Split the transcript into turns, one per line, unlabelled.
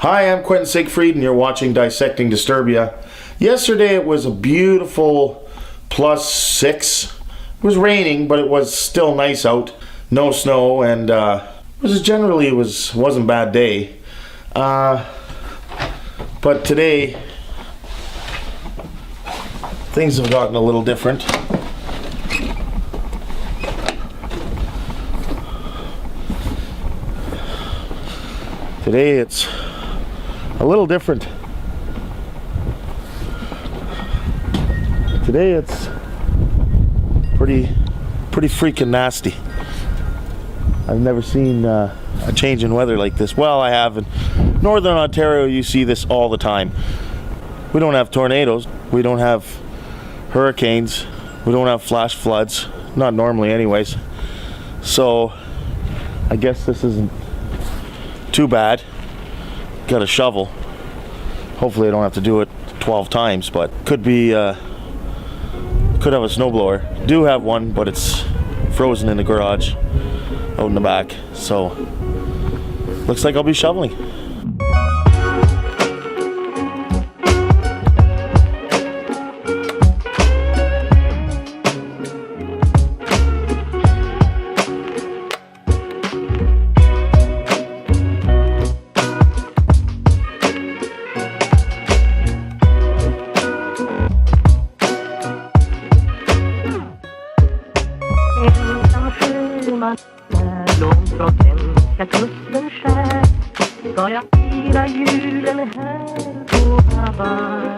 Hi, I'm Quentin Siegfried and you're watching Dissecting Disturbia. Yesterday it was a beautiful +6. It was raining, but it was still nice out. No snow, and it wasn't a bad day. But today things have gotten a little different. Today it's a little different. Today it's pretty freaking nasty. I've never seen a change in weather like this. Well, I have. In Northern Ontario, you see this all the time. We don't have tornadoes. We don't have hurricanes. We don't have flash floods. Not normally anyways. So I guess this isn't too bad. Got a shovel. Hopefully I don't have to do it 12 times, but could have a snowblower. Do have one, but it's frozen in the garage out in the back. So looks like I'll be shoveling.
Långt från svenska kusten skär ska jag fira julen här på Hawaii.